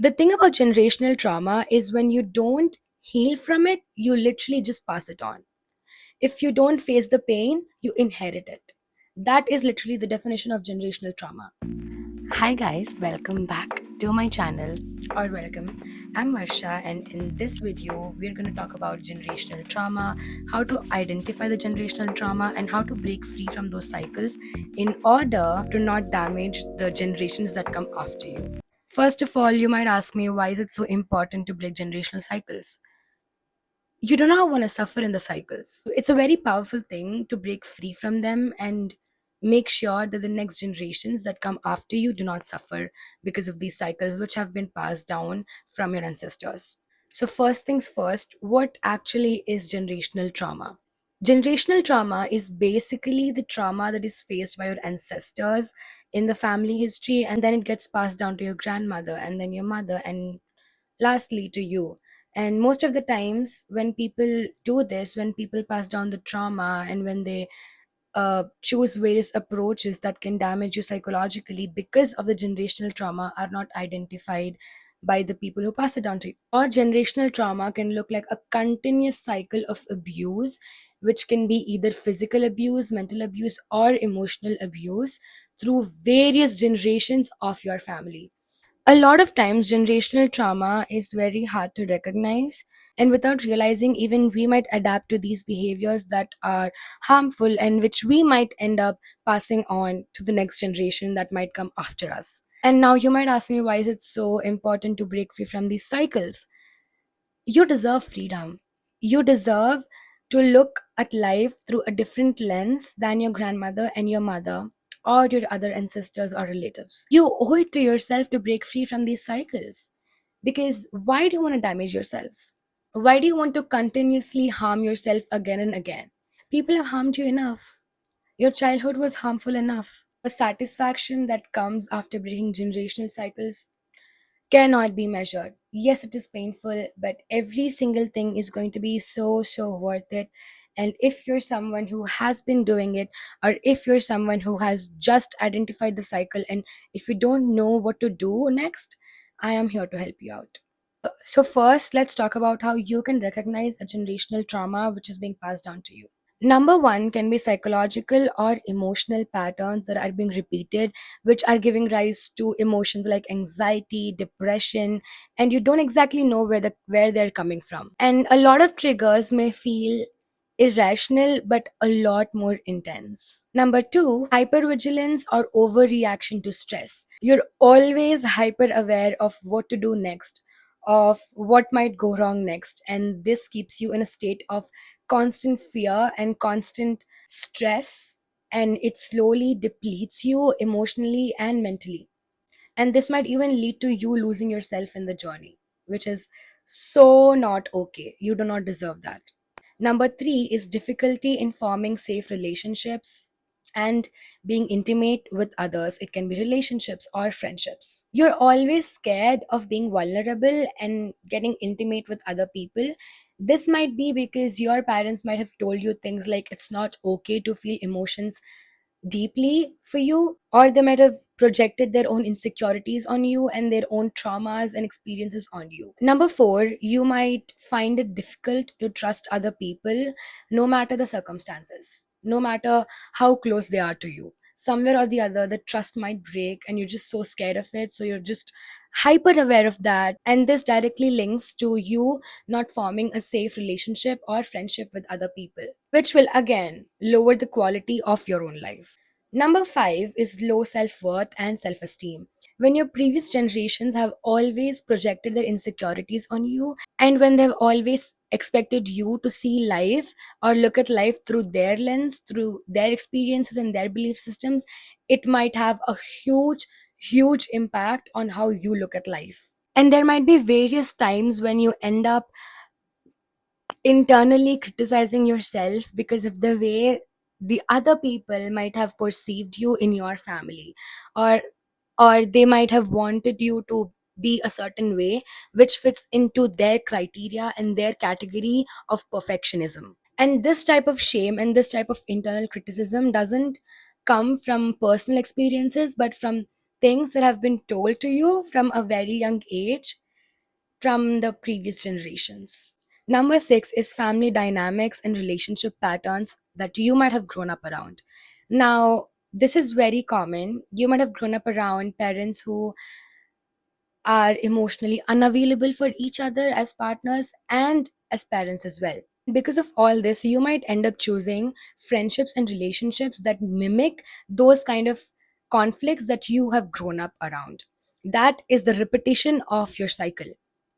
The thing about generational trauma is when you don't heal from it, you literally just pass it on. If you don't face the pain, you inherit it. That is literally the definition of generational trauma. Hi guys, welcome back to my channel, or welcome. I'm Varsha, and in this video we're going to talk about generational trauma, how to identify the generational trauma, and how to break free from those cycles in order to not damage the generations that come after you. First of all, you might ask me, why is it so important to break generational cycles? You do not want to suffer in the cycles. It's a very powerful thing to break free from them and make sure that the next generations that come after you do not suffer because of these cycles which have been passed down from your ancestors. So, first things first, what actually is generational trauma? Generational trauma is basically the trauma that is faced by your ancestors in the family history, and then it gets passed down to your grandmother, and then your mother, and lastly to you. And most of the times when people do this, when people pass down the trauma, and when they choose various approaches that can damage you psychologically because of the generational trauma, are not identified by the people who pass it down to you. Or generational trauma can look like a continuous cycle of abuse, which can be either physical abuse, mental abuse, or emotional abuse through various generations of your family. A lot of times, generational trauma is very hard to recognize, and without realizing, even we might adapt to these behaviors that are harmful and which we might end up passing on to the next generation that might come after us. And now you might ask me, why is it so important to break free from these cycles? You deserve freedom. You deserve to look at life through a different lens than your grandmother and your mother or your other ancestors or relatives. You owe it to yourself to break free from these cycles. Because why do you want to damage yourself? Why do you want to continuously harm yourself again and again? People have harmed you enough. Your childhood was harmful enough. The satisfaction that comes after breaking generational cycles cannot be measured. Yes, it is painful, but every single thing is going to be so worth it. And if you're someone who has been doing it, or if you're someone who has just identified the cycle, and if you don't know what to do next, I am here to help you out. So, first, let's talk about how you can recognize a generational trauma which is being passed down to you. Number one can be psychological or emotional patterns that are being repeated, which are giving rise to emotions like anxiety, depression, and you don't exactly know where they're coming from. And a lot of triggers may feel irrational but a lot more intense. Number two, hypervigilance or overreaction to stress. You're always hyper aware of what to do next, of what might go wrong next, and this keeps you in a state of constant fear and constant stress, and it slowly depletes you emotionally and mentally. And this might even lead to you losing yourself in the journey, which is so not okay. You do not deserve that. Number three is difficulty in forming safe relationships and being intimate with others. It can be relationships or friendships. You're always scared of being vulnerable and getting intimate with other people. This might be because your parents might have told you things like it's not okay to feel emotions deeply for you, or they might have projected their own insecurities on you and their own traumas and experiences on you. Number four, you might find it difficult to trust other people no matter the circumstances, no matter how close they are to you. Somewhere or the other, the trust might break and you're just so scared of it. So you're just hyper aware of that. And this directly links to you not forming a safe relationship or friendship with other people, which will again lower the quality of your own life. Number five is low self worth and self esteem. When your previous generations have always projected their insecurities on you, and when they've always expected you to see life or look at life through their lens, through their experiences and their belief systems, it might have a huge impact on how you look at life. And there might be various times when you end up internally criticizing yourself because of the way the other people might have perceived you in your family, or they might have wanted you to be a certain way which fits into their criteria and their category of perfectionism. And this type of shame and this type of internal criticism doesn't come from personal experiences but from things that have been told to you from a very young age from the previous generations. Number six is family dynamics and relationship patterns that you might have grown up around. Now, this is very common. You might have grown up around parents who are emotionally unavailable for each other as partners and as parents as well. Because of all this, you might end up choosing friendships and relationships that mimic those kind of conflicts that you have grown up around. That is the repetition of your cycle.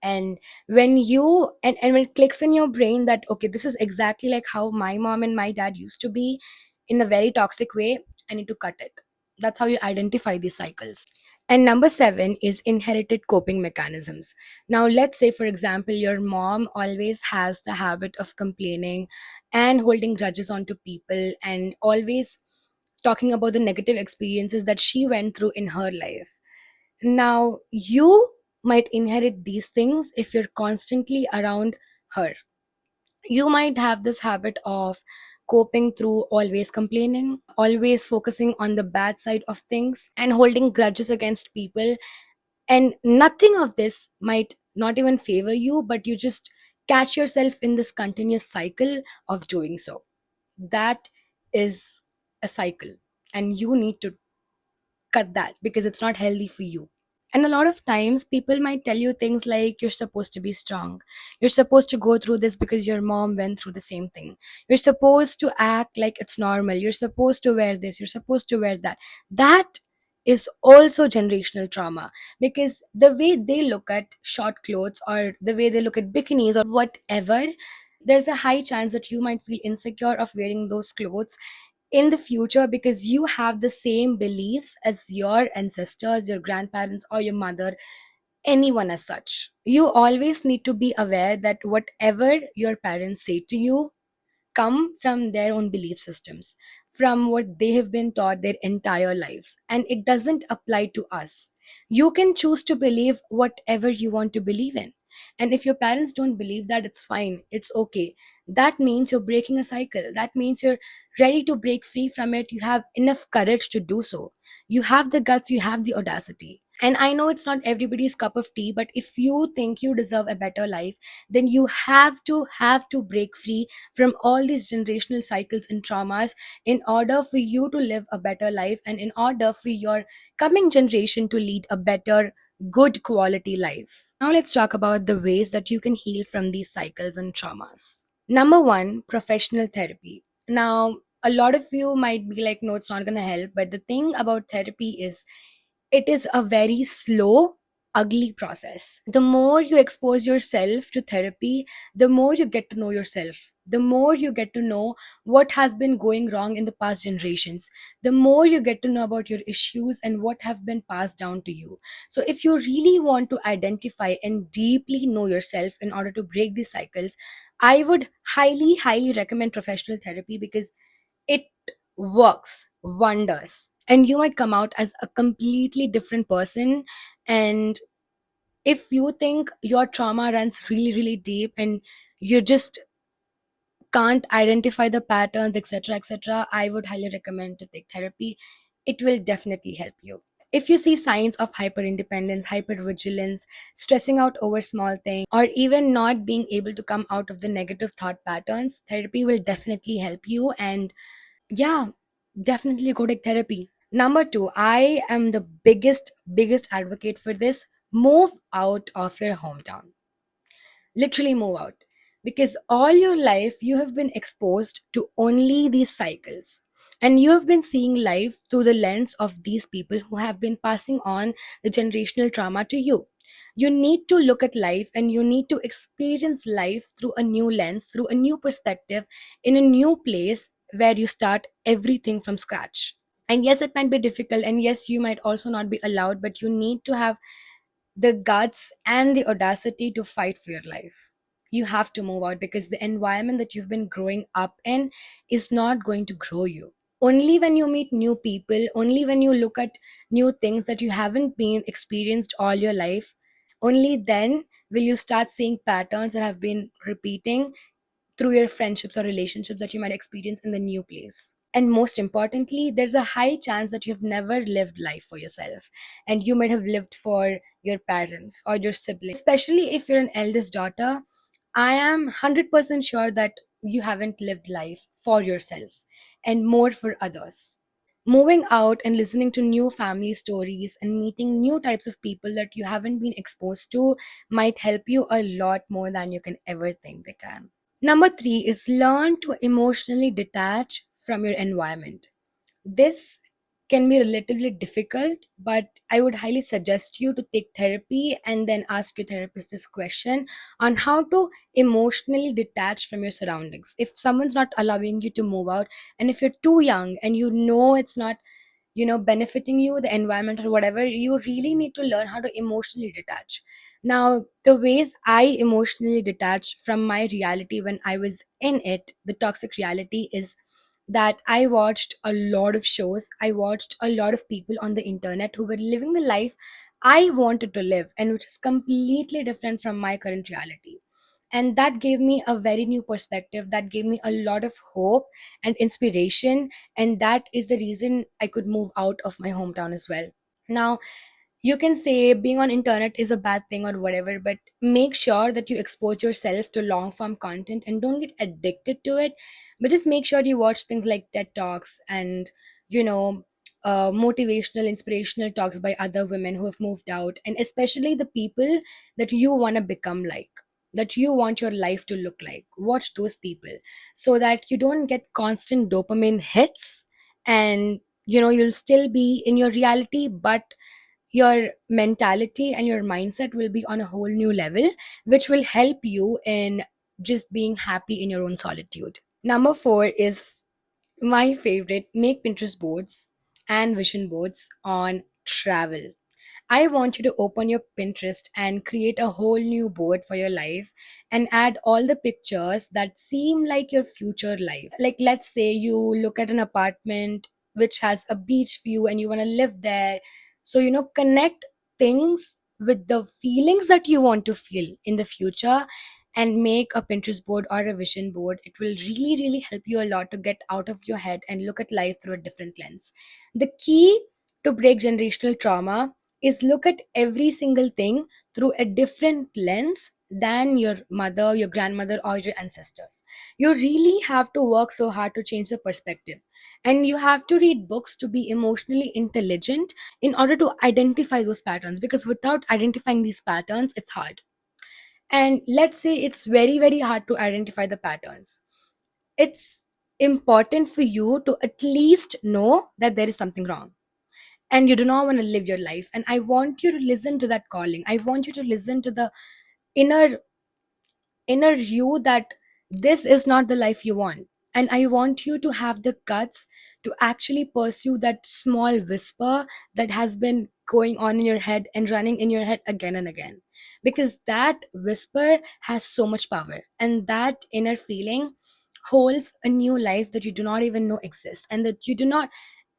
And when you and when it clicks in your brain that okay, this is exactly like how my mom and my dad used to be in a very toxic way, I need to cut it. That's how you identify these cycles. And number seven is inherited coping mechanisms. Now, let's say, for example, your mom always has the habit of complaining and holding grudges onto people and always talking about the negative experiences that she went through in her life. Now, you might inherit these things if you're constantly around her. You might have this habit of coping through always complaining, always focusing on the bad side of things, and holding grudges against people. And nothing of this might not even favor you, but you just catch yourself in this continuous cycle of doing so. That is a cycle, and you need to cut that because it's not healthy for you. And a lot of times, people might tell you things like, you're supposed to be strong. You're supposed to go through this because your mom went through the same thing. You're supposed to act like it's normal. You're supposed to wear this. You're supposed to wear that. That is also generational trauma because the way they look at short clothes or the way they look at bikinis or whatever, there's a high chance that you might feel insecure of wearing those clothes in the future because you have the same beliefs as your ancestors, your grandparents, or your mother, anyone as such. You always need to be aware that whatever your parents say to you come from their own belief systems, from what they have been taught their entire lives, and it doesn't apply to us. You can choose to believe whatever you want to believe in. And if your parents don't believe that, it's fine, it's okay. That means you're breaking a cycle. That means you're ready to break free from it. You have enough courage to do so. You have the guts, you have the audacity. And I know it's not everybody's cup of tea, but if you think you deserve a better life, then you have to break free from all these generational cycles and traumas in order for you to live a better life and in order for your coming generation to lead a better, good quality life. Now, let's talk about the ways that you can heal from these cycles and traumas. Number one, professional therapy. Now, a lot of you might be like, no, it's not going to help. But the thing about therapy is it is a very slow, ugly process. The more you expose yourself to therapy, the more you get to know yourself, the more you get to know what has been going wrong in the past generations, the more you get to know about your issues and what have been passed down to you. So if you really want to identify and deeply know yourself in order to break these cycles, I would highly recommend professional therapy because it works wonders, and you might come out as a completely different person. And if you think your trauma runs really deep and you just can't identify the patterns, etc., I would highly recommend to take therapy. It will definitely help you. If you see signs of hyperindependence, hypervigilance, stressing out over small things, or even not being able to come out of the negative thought patterns, therapy will definitely help you. And yeah, definitely go take therapy. Number two, I am the biggest advocate for this. Move out of your hometown. Literally move out. Because all your life you have been exposed to only these cycles. And you have been seeing life through the lens of these people who have been passing on the generational trauma to you. You need to look at life and you need to experience life through a new lens, through a new perspective, in a new place where you start everything from scratch. And yes, it might be difficult, and yes, you might also not be allowed, but you need to have the guts and the audacity to fight for your life. You have to move out because the environment that you've been growing up in is not going to grow you. Only when you meet new people, only when you look at new things that you haven't been experienced all your life, only then will you start seeing patterns that have been repeating through your friendships or relationships that you might experience in the new place. And most importantly, there's a high chance that you've never lived life for yourself, and you might have lived for your parents or your siblings. Especially if you're an eldest daughter, I am 100% sure that you haven't lived life for yourself and more for others. Moving out and listening to new family stories and meeting new types of people that you haven't been exposed to might help you a lot more than you can ever think they can. Number three is learn to emotionally detach from your environment. This can be relatively difficult, but I would highly suggest you to take therapy and then ask your therapist this question on how to emotionally detach from your surroundings. If someone's not allowing you to move out, and if you're too young and you know it's not, benefiting you, the environment or whatever, you really need to learn how to emotionally detach. Now, the ways I emotionally detached from my reality when I was in it, the toxic reality, is that I watched a lot of shows. I watched a lot of people on the internet who were living the life I wanted to live, and which is completely different from my current reality. And that gave me a very new perspective. That gave me a lot of hope and inspiration. And that is the reason I could move out of my hometown as well. Now, you can say being on internet is a bad thing or whatever, but make sure that you expose yourself to long form content and don't get addicted to it. But just make sure you watch things like TED Talks and, you know motivational, inspirational talks by other women who have moved out, and especially the people that you want to become like, that you want your life to look like. Watch those people so that you don't get constant dopamine hits, and you'll still be in your reality, but your mentality and your mindset will be on a whole new level, which will help you in just being happy in your own solitude. Number four is my favorite: make Pinterest boards and vision boards on travel. I want you to open your Pinterest and create a whole new board for your life and add all the pictures that seem like your future life. Like, let's say you look at an apartment which has a beach view and you want to live there. So, connect things with the feelings that you want to feel in the future and make a Pinterest board or a vision board. It will really, really help you a lot to get out of your head and look at life through a different lens. The key to break generational trauma is look at every single thing through a different lens than your mother, your grandmother, or your ancestors. You really have to work so hard to change the perspective. And you have to read books to be emotionally intelligent in order to identify those patterns, because without identifying these patterns, it's hard. And let's say it's very, very hard to identify the patterns. It's important for you to at least know that there is something wrong and you do not want to live your life. And I want you to listen to that calling. I want you to listen to the inner inner you that this is not the life you want. And I want you to have the guts to actually pursue that small whisper that has been going on in your head and running in your head again and again, because that whisper has so much power, and that inner feeling holds a new life that you do not even know exists, and that you do not,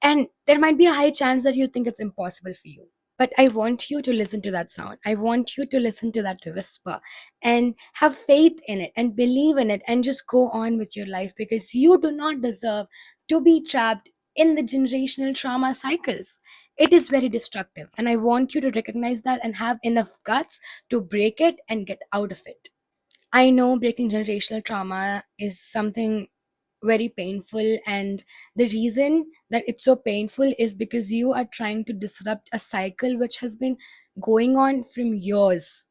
and there might be a high chance that you think it's impossible for you. But I want you to listen to that sound. I want you to listen to that whisper and have faith in it and believe in it and just go on with your life, because you do not deserve to be trapped in the generational trauma cycles. It is very destructive. And I want you to recognize that and have enough guts to break it and get out of it. I know breaking generational trauma is something very painful, and the reason that it's so painful is because you are trying to disrupt a cycle which has been going on from years,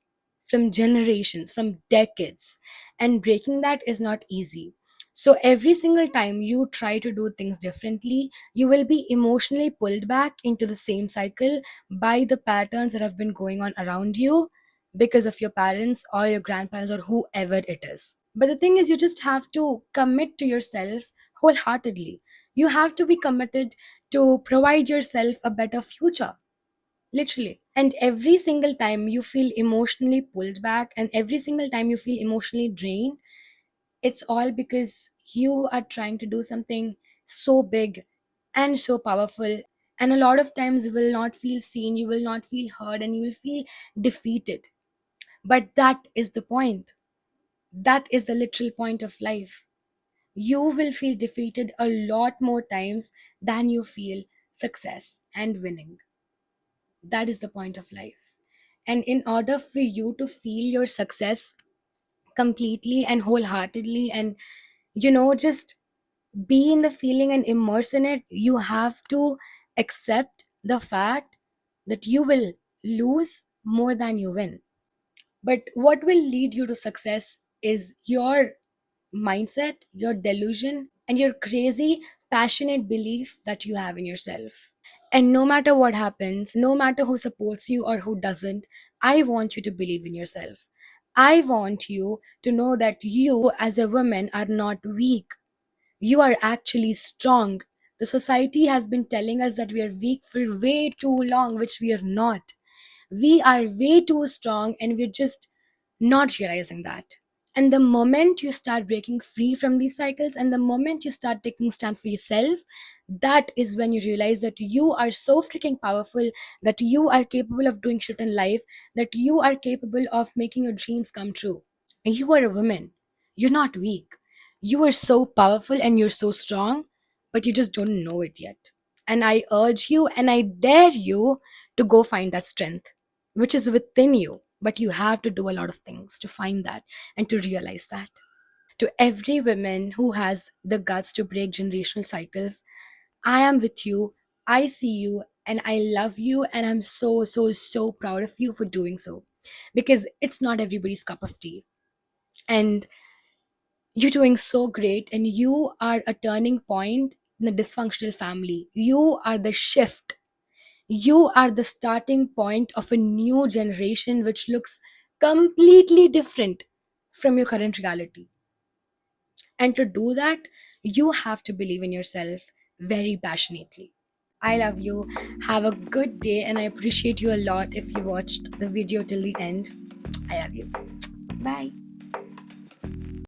from generations, from decades, and breaking that is not easy. So every single time you try to do things differently, you will be emotionally pulled back into the same cycle by the patterns that have been going on around you because of your parents or your grandparents or whoever it is. But the thing is, you just have to commit to yourself wholeheartedly. You have to be committed to provide yourself a better future, literally. And every single time you feel emotionally pulled back and every single time you feel emotionally drained, it's all because you are trying to do something so big and so powerful. And a lot of times you will not feel seen, you will not feel heard, and you will feel defeated. But that is the point. That is the literal point of life. you will feel defeated a lot more times than you feel success and winning. That is the point of life. And in order for you to feel your success completely and wholeheartedly, and just be in the feeling and immerse in it, you have to accept the fact that you will lose more than you win. But what will lead you to success is your mindset, your delusion, and your crazy, passionate belief that you have in yourself. And no matter what happens, no matter who supports you or who doesn't, I want you to believe in yourself. I want you to know that you, as a woman, are not weak. You are actually strong. The society has been telling us that we are weak for way too long, which we are not. We are way too strong, and we're just not realizing that. And the moment you start breaking free from these cycles, and the moment you start taking stand for yourself, that is when you realize that you are so freaking powerful, that you are capable of doing shit in life, that you are capable of making your dreams come true. You are a woman. You're not weak. You are so powerful and you're so strong, but you just don't know it yet. And I urge you and I dare you to go find that strength, which is within you. But you have to do a lot of things to find that and to realize that. To every woman who has the guts to break generational cycles, I am with you. I see you and I love you. And I'm so, so, so proud of you for doing so. Because it's not everybody's cup of tea. And you're doing so great. And you are a turning point in the dysfunctional family. You are the shift. You are the starting point of a new generation which looks completely different from your current reality. And to do that, you have to believe in yourself very passionately. I love you. Have a good day, and I appreciate you a lot if you watched the video till the end. I love you. Bye.